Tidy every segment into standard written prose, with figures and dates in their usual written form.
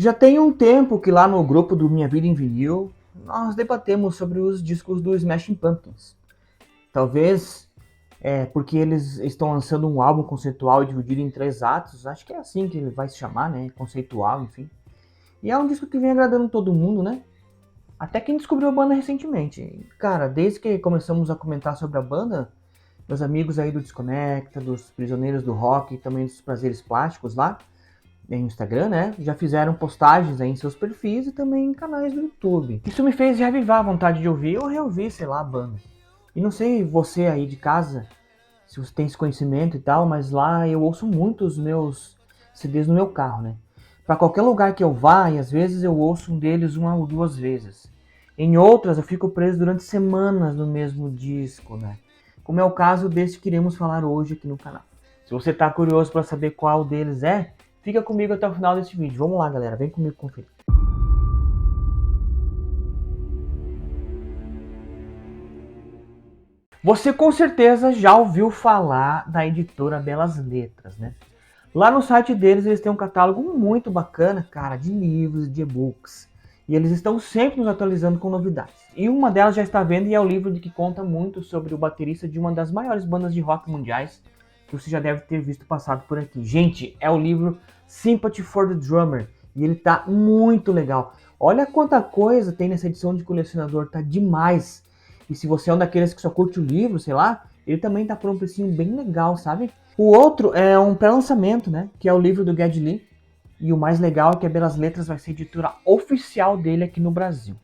Já tem um tempo que lá no grupo do Minha Vida em Vinil, nós debatemos sobre os discos do Smashing Pumpkins. Talvez porque eles estão lançando um álbum conceitual dividido em 3 atos, acho que é assim que ele vai se chamar, né? Conceitual, enfim. E é um disco que vem agradando todo mundo, né? Até quem descobriu a banda recentemente. Cara, desde que começamos a comentar sobre a banda, meus amigos aí do Desconecta, dos Prisioneiros do Rock e também dos Prazeres Plásticos lá, no Instagram, né? Já fizeram postagens aí em seus perfis e também em canais do YouTube. Isso me fez reavivar a vontade de ouvir ou reouvir, sei lá, a banda. E não sei você aí de casa, se você tem esse conhecimento e tal, mas lá eu ouço muito os meus CDs no meu carro, né? Para qualquer lugar que eu vá, e às vezes eu ouço um deles uma ou duas vezes. Em outras eu fico preso durante semanas no mesmo disco, né? Como é o caso desse que iremos falar hoje aqui no canal. Se você está curioso para saber qual deles é, fica comigo até o final desse vídeo. Vamos lá, galera, vem comigo conferir. Você com certeza já ouviu falar da editora Belas Letras, né? Lá no site deles eles têm um catálogo muito bacana, cara, de livros e de e-books. E eles estão sempre nos atualizando com novidades. E uma delas já está à venda e é o livro de que conta muito sobre o baterista de uma das maiores bandas de rock mundiais, que você já deve ter visto passado por aqui. Gente, é o livro Sympathy for the Drummer. E ele tá muito legal. Olha quanta coisa tem nessa edição de colecionador, tá demais. E se você é um daqueles que só curte o livro, sei lá, ele também tá por um precinho bem legal, sabe? O outro é um pré-lançamento, né? Que é o livro do Geddy Lee. E o mais legal é que a Belas Letras vai ser a editora oficial dele aqui no Brasil.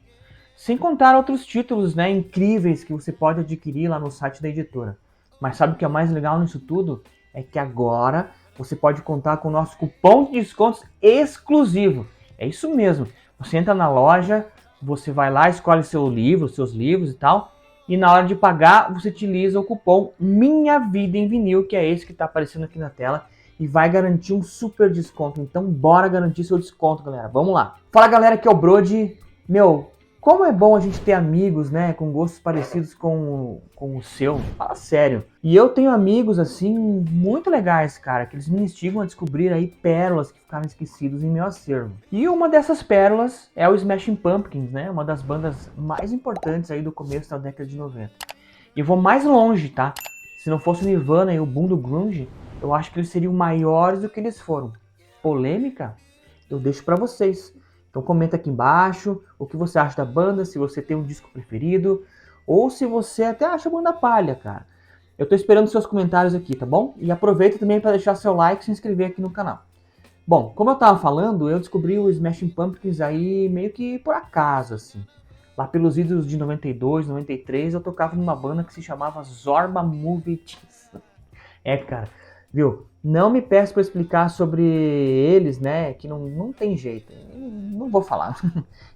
Sem contar outros títulos, né, incríveis que você pode adquirir lá no site da editora. Mas sabe o que é mais legal nisso tudo? É que agora você pode contar com o nosso cupom de descontos exclusivo. É isso mesmo. Você entra na loja, você vai lá, escolhe seu livro, seus livros e tal. E na hora de pagar, você utiliza o cupom Minha Vida em Vinil, que é esse que está aparecendo aqui na tela. E vai garantir um super desconto. Então bora garantir seu desconto, galera. Vamos lá. Fala, galera, que é o Brody. Meu, como é bom a gente ter amigos, né, com gostos parecidos com o seu. Fala sério. E eu tenho amigos, assim, muito legais, cara, que eles me instigam a descobrir aí pérolas que ficaram esquecidas em meu acervo. E uma dessas pérolas é o Smashing Pumpkins, né, uma das bandas mais importantes aí do começo da década de 90. E eu vou mais longe, tá? Se não fosse o Nirvana e o boom do grunge, eu acho que eles seriam maiores do que eles foram. Polêmica? Eu deixo pra vocês. Então comenta aqui embaixo o que você acha da banda, se você tem um disco preferido, ou se você até acha a banda palha, cara. Eu tô esperando seus comentários aqui, tá bom? E aproveita também para deixar seu like e se inscrever aqui no canal. Bom, como eu tava falando, eu descobri o Smashing Pumpkins aí meio que por acaso, assim. Lá pelos idos de 92, 93, eu tocava numa banda que se chamava Zorba Movie Teens. É, cara, viu? Não me peça para explicar sobre eles, né? Que não tem jeito. Não vou falar.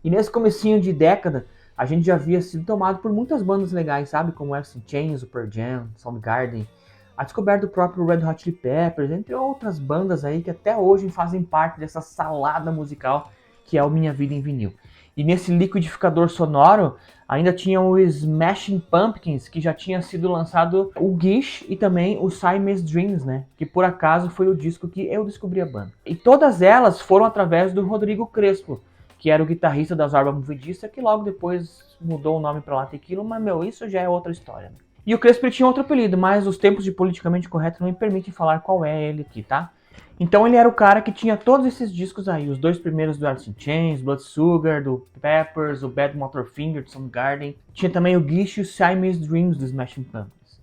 E nesse comecinho de década, a gente já havia sido tomado por muitas bandas legais, sabe? Como Alice in Chains, Pearl Jam, Soundgarden. A descoberta do próprio Red Hot Chili Peppers, entre outras bandas aí que até hoje fazem parte dessa salada musical que é o Minha Vida em Vinil. E nesse liquidificador sonoro, ainda tinha o Smashing Pumpkins, que já tinha sido lançado o Gish e também o Siamese Dreams, né? Que por acaso foi o disco que eu descobri a banda. E todas elas foram através do Rodrigo Crespo, que era o guitarrista da Zorba Movidista, que logo depois mudou o nome para La Tequila, mas meu, isso já é outra história, né? E o Crespo tinha outro apelido, mas os tempos de politicamente correto não me permitem falar qual é ele aqui, tá? Então ele era o cara que tinha todos esses discos aí, os dois primeiros do Alice in Chains, Blood Sugar, do Peppers, o Bad Motorfinger, do Soundgarden. Tinha também o Gish e o Siamese Dreams do Smashing Pumpkins.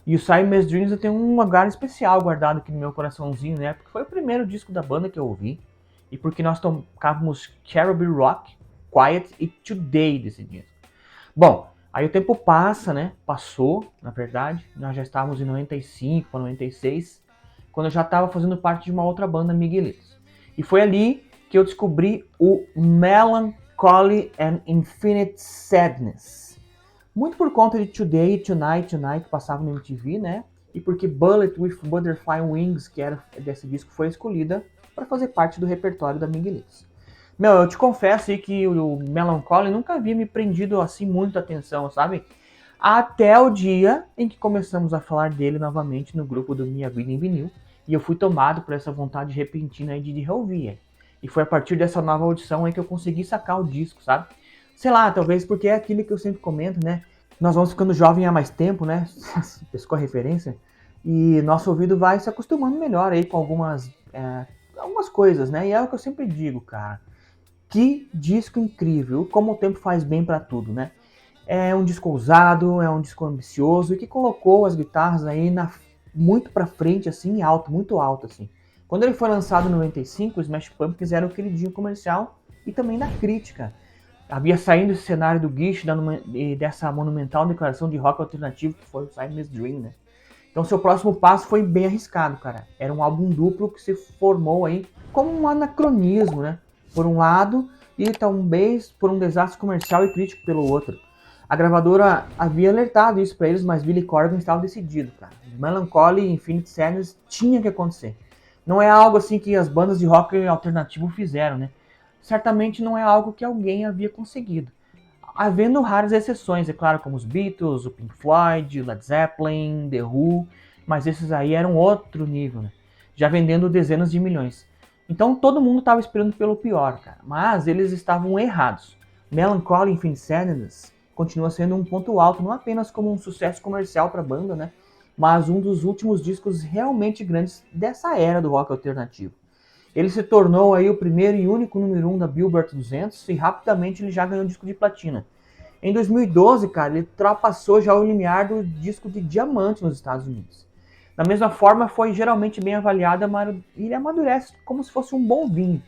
E o Siamese Dreams eu tenho um lugar especial guardado aqui no meu coraçãozinho, né? Porque foi o primeiro disco da banda que eu ouvi. E porque nós tocávamos Cherubim Rock, Quiet e Today desse disco. Bom, aí o tempo passa, né? Passou, na verdade. Nós já estávamos em 95 para 96, quando eu já estava fazendo parte de uma outra banda, Miguelitos. E foi ali que eu descobri o Melancholy and Infinite Sadness. Muito por conta de Today, Tonight, Tonight, que passava no MTV, né? E porque Bullet with Butterfly Wings, que era desse disco, foi escolhida para fazer parte do repertório da Miguelitos. Meu, eu te confesso aí que o Melancholy nunca havia me prendido assim muito a atenção, sabe? Até o dia em que começamos a falar dele novamente no grupo do Minha Vida em Vinil, e eu fui tomado por essa vontade repentina de reouvir. E foi a partir dessa nova audição aí que eu consegui sacar o disco, sabe? Sei lá, talvez porque é aquilo que eu sempre comento, né? Nós vamos ficando jovem há mais tempo, né? Pescou a referência. E nosso ouvido vai se acostumando melhor aí com algumas coisas, né? E é o que eu sempre digo, cara. Que disco incrível, como o tempo faz bem pra tudo, né? É um disco ousado, é um disco ambicioso e que colocou as guitarras aí muito pra frente, assim, alto, muito alto, assim. Quando ele foi lançado em 95, o Smash Pumpkins era o queridinho comercial e também da crítica. Havia saído esse cenário do Gish e dessa monumental declaração de rock alternativo que foi o Siamese Dream, né? Então seu próximo passo foi bem arriscado, cara. Era um álbum duplo que se formou aí como um anacronismo, né? Por um lado, e talvez por um desastre comercial e crítico pelo outro. A gravadora havia alertado isso pra eles, mas Billy Corgan estava decidido, cara. Melancholy e Infinite Sadness tinha que acontecer. Não é algo assim que as bandas de rock alternativo fizeram, né? Certamente não é algo que alguém havia conseguido. Havendo raras exceções, é claro, como os Beatles, o Pink Floyd, Led Zeppelin, The Who, mas esses aí eram outro nível, né? Já vendendo dezenas de milhões. Então todo mundo estava esperando pelo pior, cara. Mas eles estavam errados. Melancholy Infinite Sadness continua sendo um ponto alto, não apenas como um sucesso comercial para a banda, né? Mas um dos últimos discos realmente grandes dessa era do rock alternativo. Ele se tornou aí o primeiro e único número 1 da Billboard 200 e rapidamente ele já ganhou disco de platina. Em 2012, cara, ele ultrapassou já o limiar do disco de diamante nos Estados Unidos. Da mesma forma, foi geralmente bem avaliado e ele amadurece como se fosse um bom vinho.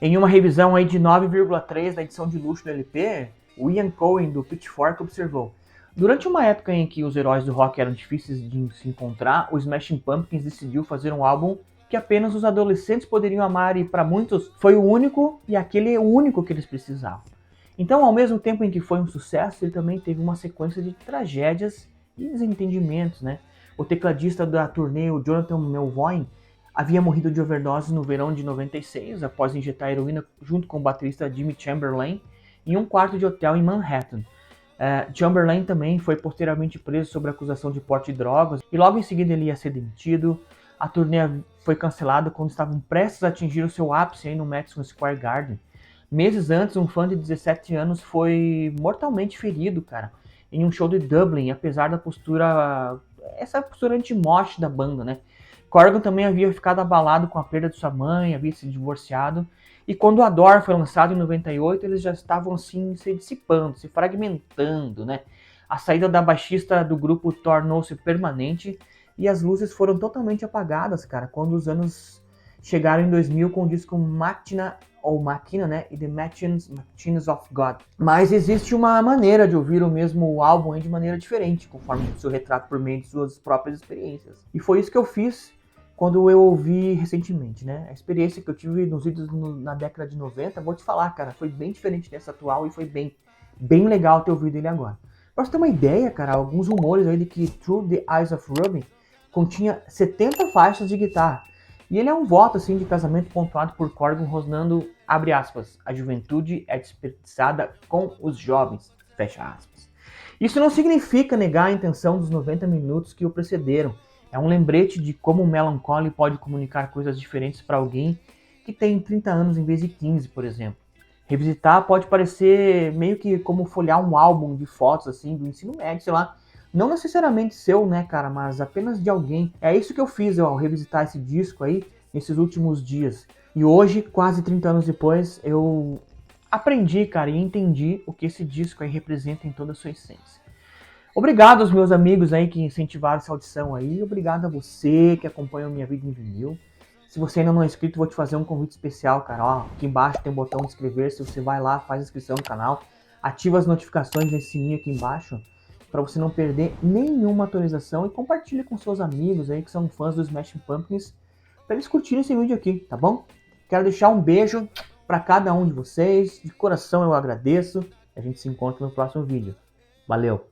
Em uma revisão aí de 9,3 da edição de luxo do LP, o Ian Cohen do Pitchfork observou: durante uma época em que os heróis do rock eram difíceis de se encontrar, o Smashing Pumpkins decidiu fazer um álbum que apenas os adolescentes poderiam amar e para muitos foi o único e aquele é o único que eles precisavam. Então, ao mesmo tempo em que foi um sucesso, ele também teve uma sequência de tragédias e desentendimentos, né? O tecladista da turnê, o Jonathan Melvoin, havia morrido de overdose no verão de 96, após injetar heroína junto com o baterista Jimmy Chamberlain em um quarto de hotel em Manhattan. Chamberlain também foi posteriormente preso sob acusação de porte de drogas e logo em seguida ele ia ser demitido. A turnê foi cancelada quando estavam prestes a atingir o seu ápice aí no Madison Square Garden. Meses antes, um fã de 17 anos foi mortalmente ferido, cara, em um show de Dublin, apesar da essa postura anti-mosh da banda, né? Corgan também havia ficado abalado com a perda de sua mãe, havia se divorciado, e quando o Adore foi lançado em 98, eles já estavam assim se dissipando, se fragmentando, né? A saída da baixista do grupo tornou-se permanente e as luzes foram totalmente apagadas, cara, quando os anos chegaram em 2000 com o disco Machina, né, e The Machines of God. Mas existe uma maneira de ouvir o mesmo álbum aí de maneira diferente, conforme o seu retrato por meio de suas próprias experiências. E foi isso que eu fiz quando eu ouvi recentemente, né? A experiência que eu tive nos vídeos na década de 90, vou te falar, cara, foi bem diferente dessa atual e foi bem legal ter ouvido ele agora. Pra você ter uma ideia, cara, alguns rumores aí de que Through the Eyes of Ruby continha 70 faixas de guitarra. E ele é um voto assim de casamento pontuado por Corgan rosnando, abre aspas, a juventude é desperdiçada com os jovens, fecha aspas. Isso não significa negar a intenção dos 90 minutos que o precederam. É um lembrete de como o Melancholy pode comunicar coisas diferentes para alguém que tem 30 anos em vez de 15, por exemplo. Revisitar pode parecer meio que como folhear um álbum de fotos assim do ensino médio, sei lá. Não necessariamente seu, né, cara, mas apenas de alguém. É isso que eu fiz ao revisitar esse disco aí nesses últimos dias. E hoje, quase 30 anos depois, eu aprendi, cara, e entendi o que esse disco aí representa em toda a sua essência. Obrigado aos meus amigos aí que incentivaram essa audição aí. Obrigado a você que acompanha a minha vida em vinil. Se você ainda não é inscrito, vou te fazer um convite especial, cara. Ó, aqui embaixo tem um botão de inscrever-se. Você vai lá, faz inscrição no canal. Ativa as notificações nesse sininho aqui embaixo, para você não perder nenhuma atualização, e compartilhe com seus amigos aí que são fãs do Smashing Pumpkins, para eles curtirem esse vídeo aqui, tá bom? Quero deixar um beijo para cada um de vocês, de coração eu agradeço, a gente se encontra no próximo vídeo. Valeu!